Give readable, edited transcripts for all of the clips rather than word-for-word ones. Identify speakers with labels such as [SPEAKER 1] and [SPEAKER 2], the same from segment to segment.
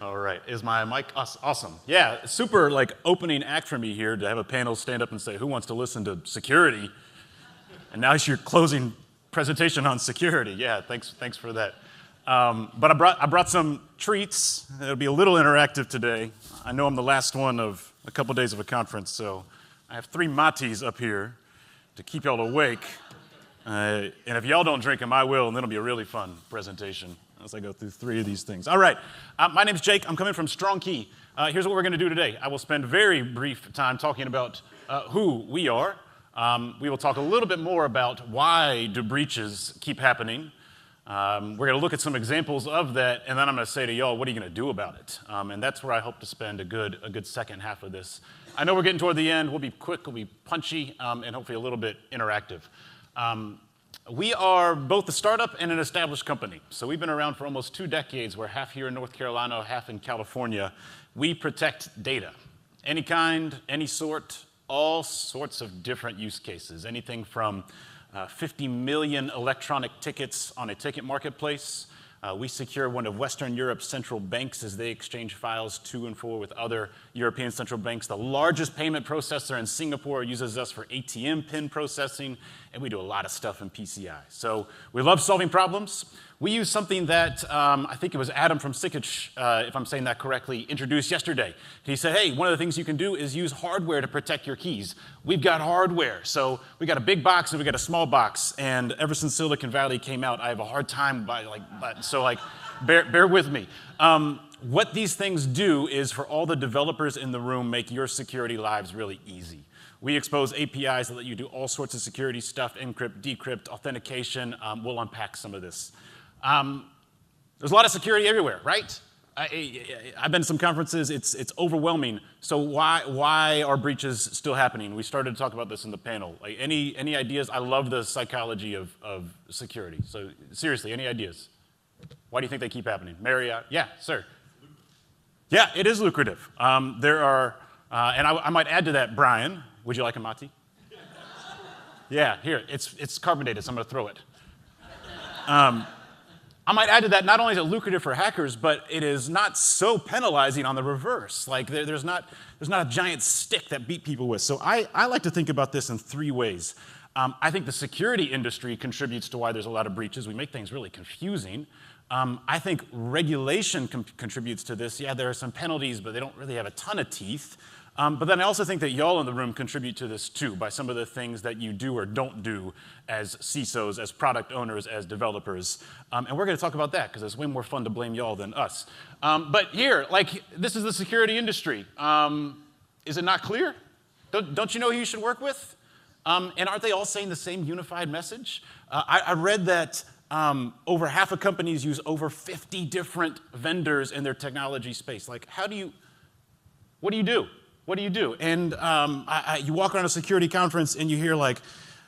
[SPEAKER 1] All right, is my mic awesome? Yeah, super like opening act for me here to have a panel stand up and say, who wants to listen to security? And now it's your closing presentation on security. Yeah, thanks for that. But I brought some treats. It'll be a little interactive today. I know I'm the last one of a couple days of a conference, so I have 3 matis up here to keep y'all awake. And if y'all don't drink them, I will, and then it'll be a really fun presentation as I go through 3 of these things. All right, my name's Jake. I'm coming from StrongKey. Here's what we're going to do today. I will spend very brief time talking about who we are. We will talk a little bit more about why do breaches keep happening. We're going to look at some examples of that, and then I'm going to say to y'all, what are you going to do about it? And that's where I hope to spend a good second half of this. I know we're getting toward the end. We'll be quick, we'll be punchy, and hopefully a little bit interactive. We are both a startup and an established company. So we've been around for almost 2 decades. We're half here in North Carolina, half in California. We protect data, any kind, any sort, all sorts of different use cases. Anything from 50 million electronic tickets on a ticket marketplace. We secure one of Western Europe's central banks as they exchange files to and for with other European central banks. The largest payment processor in Singapore uses us for ATM PIN processing, and we do a lot of stuff in PCI. So we love solving problems. We use something that I think it was Adam from Sikich, if I'm saying that correctly, introduced yesterday. He said, hey, one of the things you can do is use hardware to protect your keys. We've got hardware. So we got a big box and we got a small box. And ever since Silicon Valley came out, I have a hard time bear with me. What these things do is for all the developers in the room, make your security lives really easy. We expose APIs that let you do all sorts of security stuff, encrypt, decrypt, authentication. We'll unpack some of this. There's a lot of security everywhere, right? I've been to some conferences, it's overwhelming. So why are breaches still happening? We started to talk about this in the panel. Like any ideas? I love the psychology of security. So seriously, any ideas? Why do you think they keep happening? Marriott? Yeah, sir. Yeah, it is lucrative. There are, and I might add to that, Brian, would you like a mati? Yeah, here, it's carbonated, so I'm gonna throw it. I might add to that, not only is it lucrative for hackers, but it is not so penalizing on the reverse. Like there's not a giant stick that beat people with. So I like to think about this in 3 ways. I think the security industry contributes to why there's a lot of breaches. We make things really confusing. I think regulation contributes to this. Yeah, there are some penalties, but they don't really have a ton of teeth. But then I also think that y'all in the room contribute to this too by some of the things that you do or don't do as CISOs, as product owners, as developers. And we're going to talk about that because it's way more fun to blame y'all than us. But here, like, this is the security industry. Is it not clear? Don't you know who you should work with? And aren't they all saying the same unified message? I read that over half of companies use over 50 different vendors in their technology space. Like, what do you do? What do you do? And you walk around a security conference and you hear like,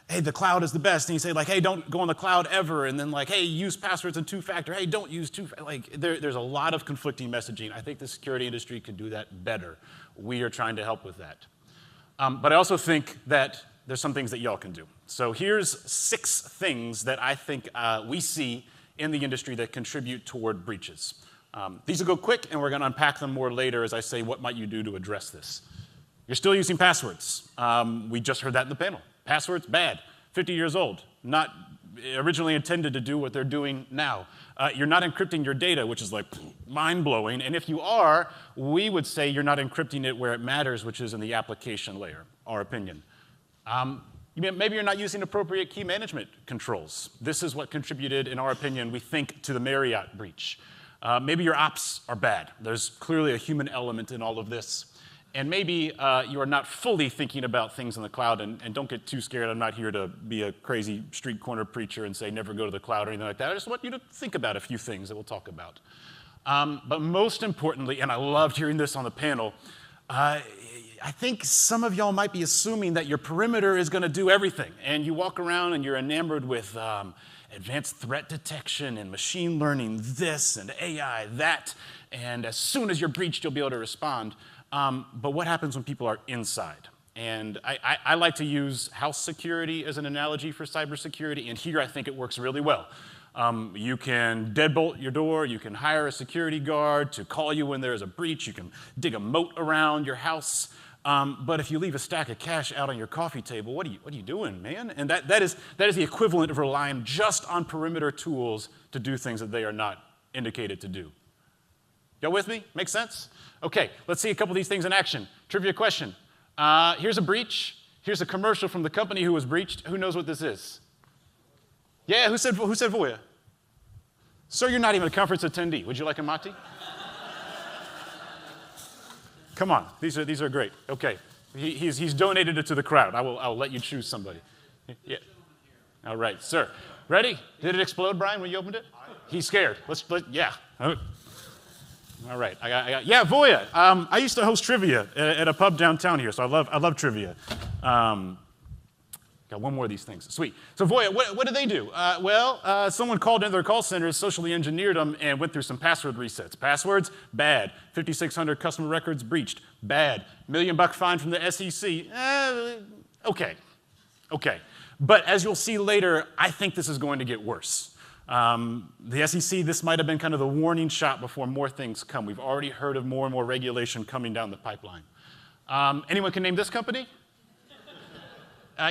[SPEAKER 1] hey, the cloud is the best. And you say like, hey, don't go on the cloud ever. And then like, hey, use passwords and 2-factor. Hey, don't use 2-factor. Like there's a lot of conflicting messaging. I think the security industry could do that better. We are trying to help with that. But I also think that there's some things that y'all can do. So here's 6 things that I think we see in the industry that contribute toward breaches. These will go quick, and we're going to unpack them more later as I say what might you do to address this. You're still using passwords. We just heard that in the panel. Passwords, bad. 50 years old. Not originally intended to do what they're doing now. You're not encrypting your data, which is like mind-blowing. And if you are, we would say you're not encrypting it where it matters, which is in the application layer, our opinion. Maybe you're not using appropriate key management controls. This is what contributed, in our opinion, we think, to the Marriott breach. Maybe your ops are bad. There's clearly a human element in all of this. And maybe you are not fully thinking about things in the cloud, and don't get too scared. I'm not here to be a crazy street corner preacher and say never go to the cloud or anything like that. I just want you to think about a few things that we'll talk about. But most importantly, and I loved hearing this on the panel, I think some of y'all might be assuming that your perimeter is going to do everything. And you walk around and you're enamored with advanced threat detection and machine learning, this and AI, that, and as soon as you're breached, you'll be able to respond. But what happens when people are inside? And I like to use house security as an analogy for cybersecurity, and here I think it works really well. You can deadbolt your door. You can hire a security guard to call you when there's a breach. You can dig a moat around your house. But if you leave a stack of cash out on your coffee table, what are you doing, man? And that is the equivalent of relying just on perimeter tools to do things that they are not indicated to do. Y'all with me? Make sense? Okay, let's see a couple of these things in action. Trivia question. Here's a breach. Here's a commercial from the company who was breached. Who knows what this is? Yeah, who said Voya? Sir, you're not even a conference attendee. Would you like a mate? Come on, these are great. Okay, he's donated it to the crowd. I'll let you choose somebody. Yeah. All right, sir. Ready? Did it explode, Brian, when you opened it? He's scared. Yeah. All right. Yeah, Voya. I used to host trivia at a pub downtown here, so I love trivia. Got one more of these things. Sweet. So Voya, what did they do? Someone called into their call center, socially engineered them, and went through some password resets. Passwords, bad. 5,600 customer records breached, bad. $1 million fine from the SEC, okay. But as you'll see later, I think this is going to get worse. The SEC, this might have been kind of the warning shot before more things come. We've already heard of more and more regulation coming down the pipeline. Anyone can name this company?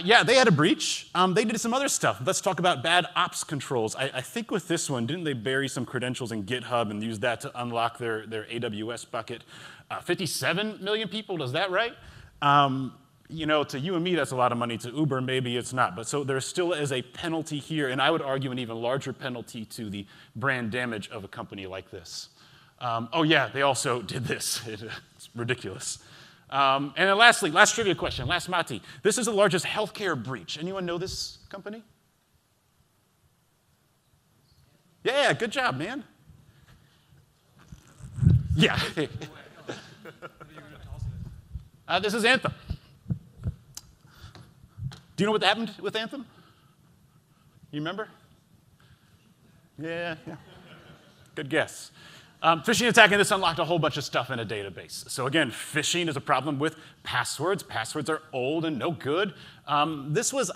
[SPEAKER 1] Yeah, they had a breach. They did some other stuff. Let's talk about bad ops controls. I think with this one, didn't they bury some credentials in GitHub and use that to unlock their AWS bucket? 57 million people, is that right? To you and me, that's a lot of money. To Uber, maybe it's not. But so there still is a penalty here, and I would argue an even larger penalty to the brand damage of a company like this. They also did this. It's ridiculous. And then lastly, last trivia question, last Mati. This is the largest healthcare breach. Anyone know this company? Yeah, good job, man. Yeah. This is Anthem. Do you know what happened with Anthem? You remember? Yeah. Good guess. Phishing attack, and this unlocked a whole bunch of stuff in a database. So again, phishing is a problem with passwords. Passwords are old and no good. This was,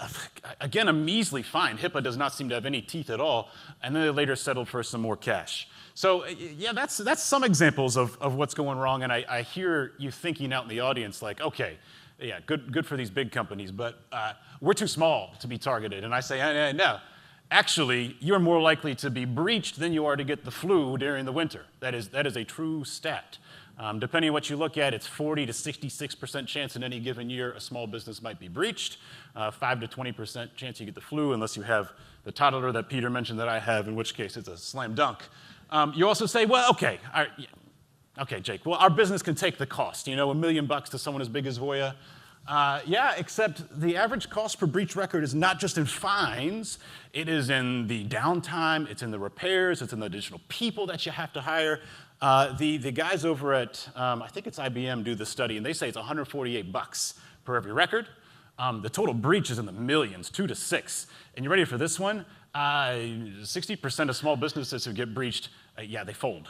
[SPEAKER 1] again, a measly fine. HIPAA does not seem to have any teeth at all, and then they later settled for some more cash. So yeah, that's some examples of what's going wrong, and I hear you thinking out in the audience like, okay, yeah, good for these big companies, but we're too small to be targeted. And I say, no. Actually, you're more likely to be breached than you are to get the flu during the winter. That is a true stat. Depending on what you look at, it's 40 to 66% chance in any given year a small business might be breached, 5 to 20% chance you get the flu unless you have the toddler that Peter mentioned that I have, in which case it's a slam dunk. You also say, well, okay, Jake, well, our business can take the cost. $1 million to someone as big as Voya. Yeah, except the average cost per breach record is not just in fines, it is in the downtime, it's in the repairs, it's in the additional people that you have to hire. The guys over at, I think it's IBM, do the study, and they say it's $148 per every record. The total breach is in the millions, 2 to 6. And you ready for this one? 60% of small businesses who get breached, yeah, they fold.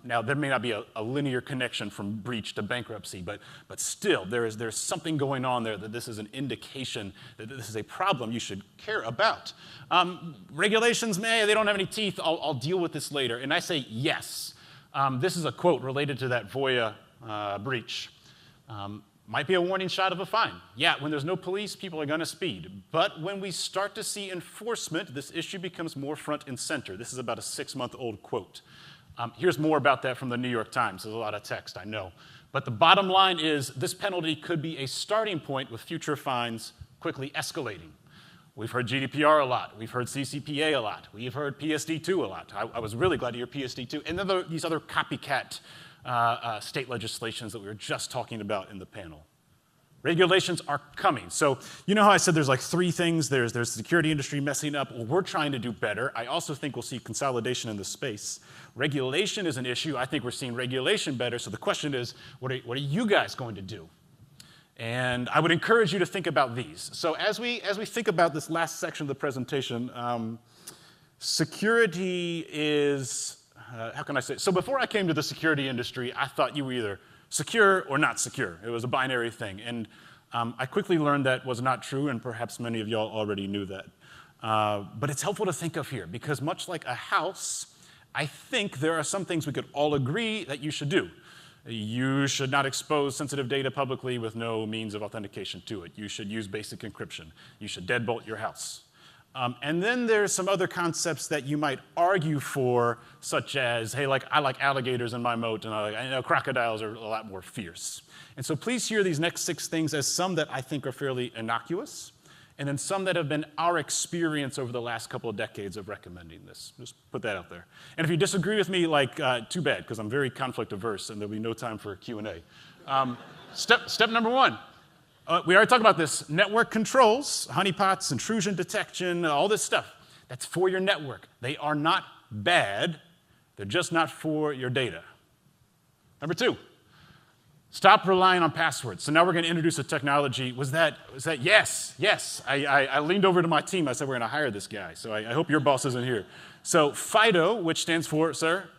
[SPEAKER 1] Now, there may not be a linear connection from breach to bankruptcy, but still, there's something going on there that this is an indication that this is a problem you should care about. Regulations, they don't have any teeth. I'll deal with this later. And I say yes. This is a quote related to that Voya breach. Might be a warning shot of a fine. Yeah, when there's no police, people are going to speed. But when we start to see enforcement, this issue becomes more front and center. This is about a 6-month-old quote. Here's more about that from the New York Times. There's a lot of text, I know. But the bottom line is this penalty could be a starting point with future fines quickly escalating. We've heard GDPR a lot. We've heard CCPA a lot. We've heard PSD2 a lot. I was really glad to hear PSD2. And then these other copycat state legislations that we were just talking about in the panel. Regulations are coming. So you know how I said there's like 3 things? There's the security industry messing up. Well, we're trying to do better. I also think we'll see consolidation in the space. Regulation is an issue. I think we're seeing regulation better. So the question is, what are you guys going to do? And I would encourage you to think about these. So as we think about this last section of the presentation, security is, how can I say? So before I came to the security industry, I thought you were either secure or not secure. It was a binary thing. And I quickly learned that was not true, and perhaps many of y'all already knew that. But it's helpful to think of here, because much like a house, I think there are some things we could all agree that you should do. You should not expose sensitive data publicly with no means of authentication to it. You should use basic encryption. You should deadbolt your house. And then there's some other concepts that you might argue for, such as, hey, I like alligators in my moat, and I know crocodiles are a lot more fierce. And so please hear these next 6 things as some that I think are fairly innocuous, and then some that have been our experience over the last couple of decades of recommending this. Just put that out there. And if you disagree with me, too bad, because I'm very conflict averse, and there'll be no time for Q&A. Step number 1. We already talked about this. Network controls, honeypots, intrusion detection, all this stuff. That's for your network. They are not bad. They're just not for your data. Number 2, stop relying on passwords. So now we're going to introduce a technology. Was that yes, yes. I leaned over to my team. I said, we're going to hire this guy. So I hope your boss isn't here. So FIDO, which stands for, sir?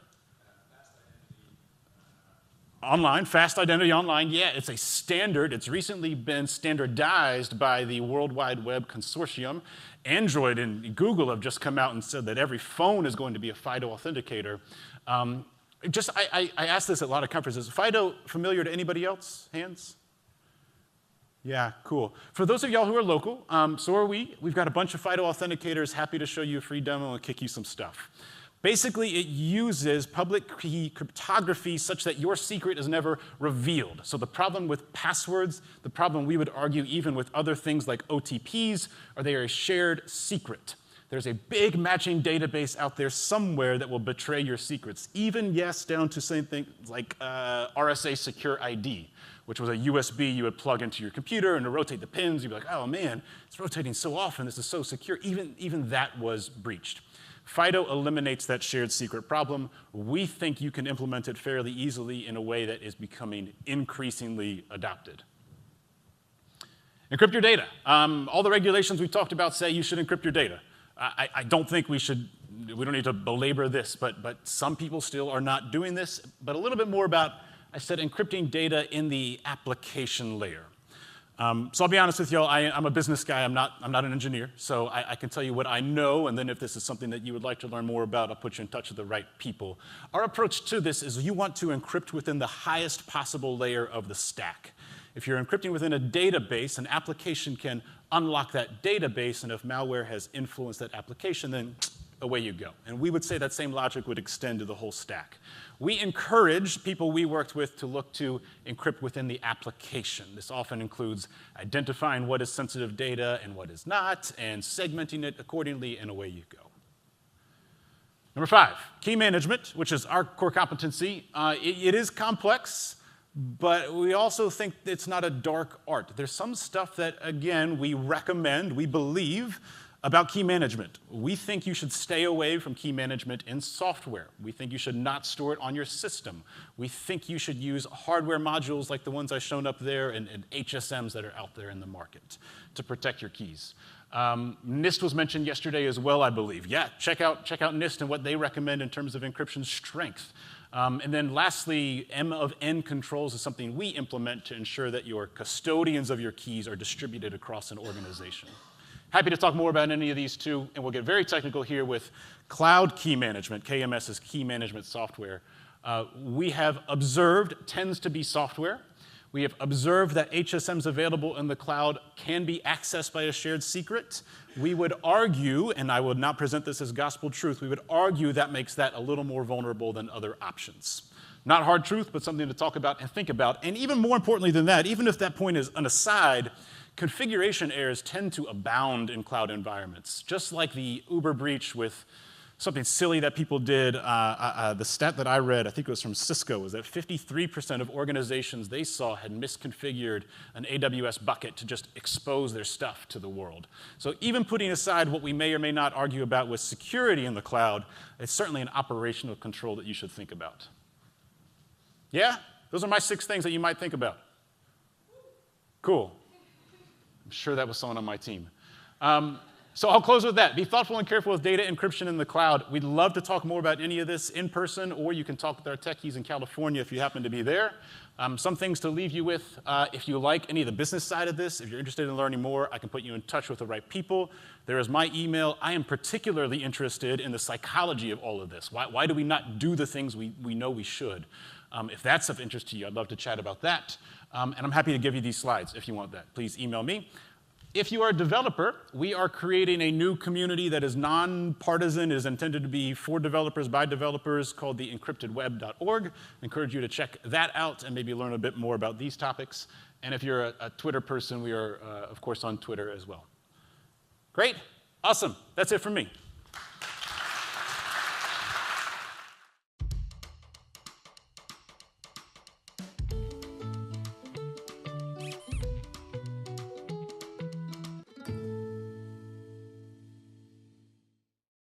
[SPEAKER 1] Online, fast identity online, yeah, it's a standard. It's recently been standardized by the World Wide Web Consortium. Android and Google have just come out and said that every phone is going to be a FIDO authenticator. I asked this at a lot of conferences. FIDO familiar to anybody else? Hands? Yeah, cool. For those of y'all who are local, so are we. We've got a bunch of FIDO authenticators, happy to show you a free demo and kick you some stuff. Basically, it uses public key cryptography such that your secret is never revealed. So the problem with passwords, the problem we would argue even with other things like OTPs, are they are a shared secret. There's a big matching database out there somewhere that will betray your secrets, even, yes, down to something like RSA Secure ID, which was a USB you would plug into your computer and to rotate the pins. You'd be like, oh man, it's rotating so often, this is so secure. Even that was breached. FIDO eliminates that shared secret problem. We think you can implement it fairly easily in a way that is becoming increasingly adopted. Encrypt your data. All the regulations we talked about say you should encrypt your data. I don't think we don't need to belabor this, but some people still are not doing this. But a little bit more about, I said, encrypting data in the application layer. So I'll be honest with y'all, I'm a business guy, I'm not an engineer, so I can tell you what I know, and then if this is something that you would like to learn more about, I'll put you in touch with the right people. Our approach to this is you want to encrypt within the highest possible layer of the stack. If you're encrypting within a database, an application can unlock that database, and if malware has influenced that application, then away you go. And we would say that same logic would extend to the whole stack. We encourage people we worked with to look to encrypt within the application. This often includes identifying what is sensitive data and what is not, and segmenting it accordingly, and away you go. Number 5, key management, which is our core competency. It is complex, but we also think it's not a dark art. There's some stuff that, again, we recommend, we believe, about key management. We think you should stay away from key management in software. We think you should not store it on your system. We think you should use hardware modules like the ones I've shown up there and HSMs that are out there in the market to protect your keys. NIST was mentioned yesterday as well, I believe. Yeah, check out NIST and what they recommend in terms of encryption strength. And then lastly, M of N controls is something we implement to ensure that your custodians of your keys are distributed across an organization. Happy to talk more about any of these too, and we'll get very technical here with cloud key management. KMS is key management software. We have observed tends to be software. We have observed that HSMs available in the cloud can be accessed by a shared secret. We would argue, and I would not present this as gospel truth, we would argue that makes that a little more vulnerable than other options. Not hard truth, but something to talk about and think about. And even more importantly than that, even if that point is an aside, configuration errors tend to abound in cloud environments. Just like the Uber breach with something silly that people did, the stat that I read, I think it was from Cisco, was that 53% of organizations they saw had misconfigured an AWS bucket to just expose their stuff to the world. So even putting aside what we may or may not argue about with security in the cloud, it's certainly an operational control that you should think about. Yeah? Those are my 6 things that you might think about. Cool. I'm sure that was someone on my team. So I'll close with that. Be thoughtful and careful with data encryption in the cloud. We'd love to talk more about any of this in person, or you can talk with our techies in California if you happen to be there. Some things to leave you with. If you like any of the business side of this, if you're interested in learning more, I can put you in touch with the right people. There is my email. I am particularly interested in the psychology of all of this. Why do we not do the things we know we should? If that's of interest to you, I'd love to chat about that. And I'm happy to give you these slides if you want that. Please email me. If you are a developer, we are creating a new community that is nonpartisan. It is intended to be for developers by developers called the encryptedweb.org. I encourage you to check that out and maybe learn a bit more about these topics. And if you're a Twitter person, we are, of course, on Twitter as well. Great. Awesome. That's it from me.